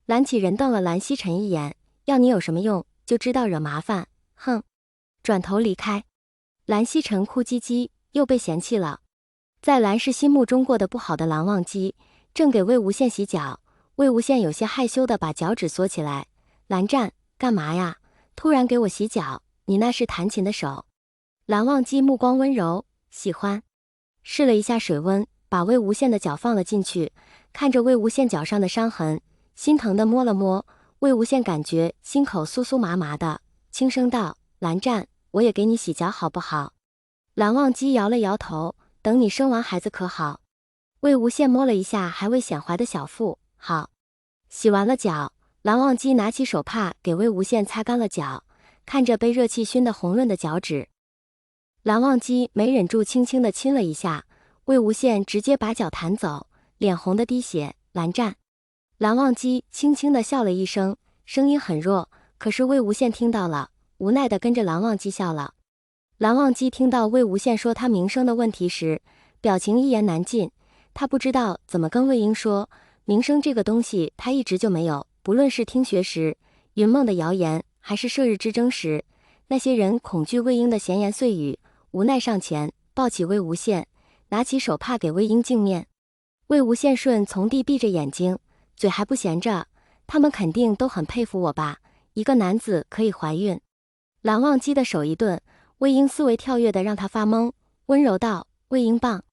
蓝启仁瞪了蓝曦臣一眼，要你有什么用，就知道惹麻烦，哼！转头离开。蓝曦臣哭唧唧，又被嫌弃了。在蓝氏心目中过得不好的蓝忘机，正给魏无羡洗脚，魏无羡有些害羞的把脚趾缩起来。蓝湛，干嘛呀？突然给我洗脚，你那是弹琴的手。蓝忘机目光温柔，喜欢。试了一下水温，把魏无羡的脚放了进去，看着魏无羡脚上的伤痕，心疼的摸了摸。魏无羡感觉心口酥酥麻麻的，轻声道：蓝湛，我也给你洗脚好不好？蓝忘机摇了摇头，等你生完孩子可好？魏无羡摸了一下还未显怀的小腹，好。洗完了脚，蓝忘机拿起手帕给魏无羡擦干了脚，看着被热气熏得红润的脚趾，蓝忘机没忍住轻轻地亲了一下，魏无羡直接把脚弹走，脸红的滴血。蓝湛。蓝忘机轻轻地笑了一声，声音很弱，可是魏无羡听到了，无奈地跟着蓝忘机笑了。蓝忘机听到魏无羡说他名声的问题时，表情一言难尽，他不知道怎么跟魏婴说，名声这个东西他一直就没有，不论是听学时、云梦的谣言，还是射日之争时，那些人恐惧魏婴的闲言碎语，无奈上前抱起魏无羡，拿起手帕给魏婴净面。魏无羡顺从地闭着眼睛，嘴还不闲着，他们肯定都很佩服我吧，一个男子可以怀孕。蓝忘机的手一顿，魏婴思维跳跃的让他发懵，温柔道：魏婴棒。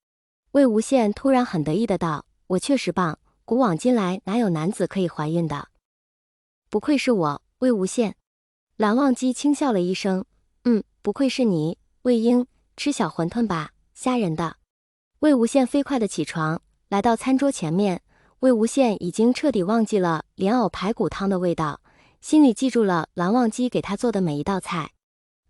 魏无羡突然很得意的道：我确实棒，古往今来哪有男子可以怀孕的？不愧是我，魏无羡。蓝忘机轻笑了一声，不愧是你，魏婴，吃小馄饨吧，虾仁的。魏无羡飞快的起床，来到餐桌前面，魏无羡已经彻底忘记了莲藕排骨汤的味道，心里记住了蓝忘机给他做的每一道菜。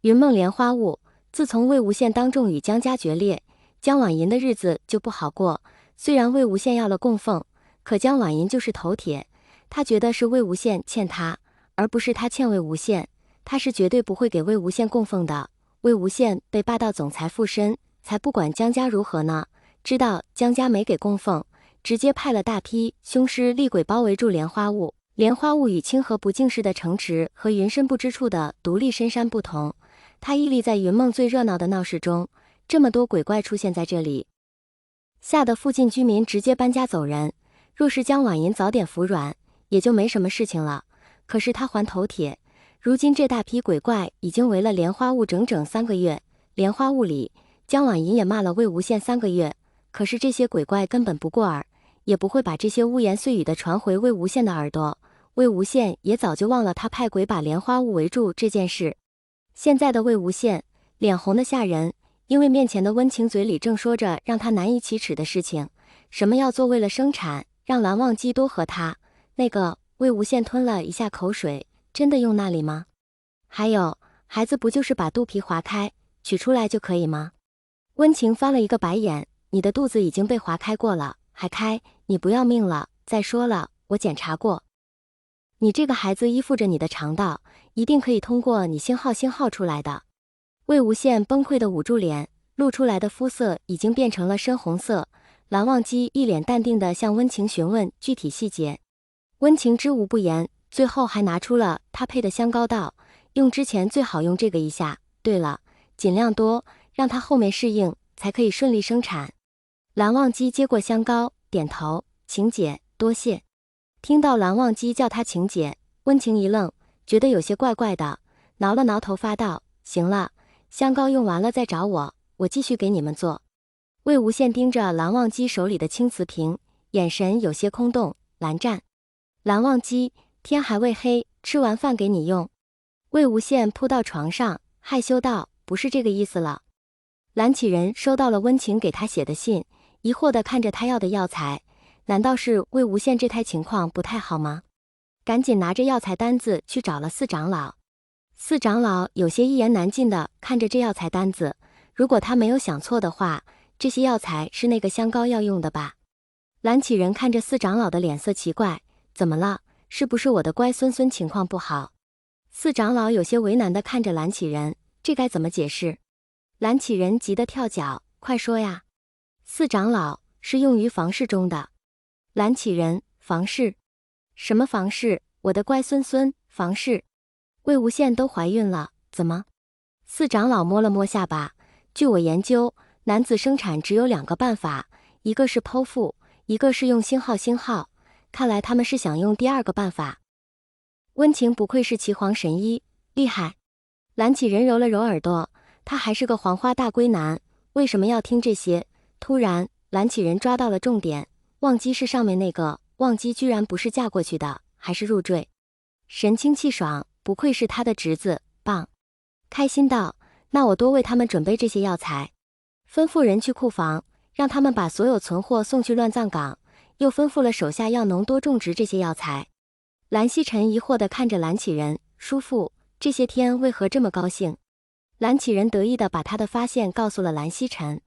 云梦莲花坞，自从魏无羡当众与江家决裂，江婉银的日子就不好过。虽然魏无羡要了供奉，可江婉银就是头铁，他觉得是魏无羡欠他，而不是他欠魏无羡，他是绝对不会给魏无羡供奉的。魏无羡被霸道总裁附身，才不管江家如何呢，知道江家没给供奉，直接派了大批凶尸厉鬼包围住莲花坞。莲花坞与清河不净市的城池和云深不知处的独立深山不同，它屹立在云梦最热闹的闹市中，这么多鬼怪出现在这里，吓得附近居民直接搬家走人。若是江婉银早点服软，也就没什么事情了。可是他还头铁，如今这大批鬼怪已经围了莲花坞整整3个月。莲花坞里，江婉银也骂了魏无羡3个月，可是这些鬼怪根本不过耳，也不会把这些污言碎语的传回魏无羡的耳朵。魏无羡也早就忘了他派鬼把莲花坞围住这件事。现在的魏无羡脸红的吓人，因为面前的温情嘴里正说着让他难以启齿的事情，什么要做为了生产，让蓝忘机多和他。那个魏无羡吞了一下口水，真的用那里吗？还有，孩子不就是把肚皮划开取出来就可以吗？温情翻了一个白眼，你的肚子已经被划开过了，还开，你不要命了。再说了，我检查过，你这个孩子依附着你的肠道，一定可以通过你星号出来的。魏无羡崩溃的捂住脸，露出来的肤色已经变成了深红色。蓝忘机一脸淡定地向温情询问具体细节，温情知无不言，最后还拿出了他配的香膏道，用之前最好用这个一下，对了，尽量多，让他后面适应，才可以顺利生产。蓝忘机接过香膏，点头，晴姐，多谢。听到蓝忘机叫他晴姐，温情一愣，觉得有些怪怪的，挠了挠头发道，行了，香膏用完了再找我，我继续给你们做。魏无羡盯着蓝忘机手里的青瓷瓶，眼神有些空洞。蓝湛。蓝忘机，天还未黑，吃完饭给你用。魏无羡扑到床上，害羞道，不是这个意思了。蓝启仁收到了温情给他写的信，疑惑地看着他要的药材，难道是魏无羡这胎情况不太好吗？赶紧拿着药材单子去找了四长老。四长老有些一言难尽地看着这药材单子，如果他没有想错的话，这些药材是那个香膏要用的吧？蓝启仁看着四长老的脸色奇怪，怎么了？是不是我的乖孙孙情况不好？四长老有些为难地看着蓝启仁，这该怎么解释？蓝启仁急得跳脚，快说呀！四长老是用于房事中的。蓝启仁，房事什么房事？我的乖孙孙，房事？魏无羡都怀孕了，怎么？四长老摸了摸下巴，据我研究，男子生产只有2个办法，一个是剖腹，一个是用星号。看来他们是想用第2个办法。温情不愧是岐黄神医，厉害。蓝启仁揉了揉耳朵，他还是个黄花大闺男，为什么要听这些？突然，蓝启仁抓到了重点，忘机是上面那个，忘机居然不是嫁过去的，还是入赘。神清气爽，不愧是他的侄子，棒！开心道，那我多为他们准备这些药材。吩咐人去库房，让他们把所有存货送去乱葬岗，又吩咐了手下药农多种植这些药材。蓝曦臣疑惑地看着蓝启仁，叔父，这些天为何这么高兴？蓝启仁得意地把他的发现告诉了蓝曦臣。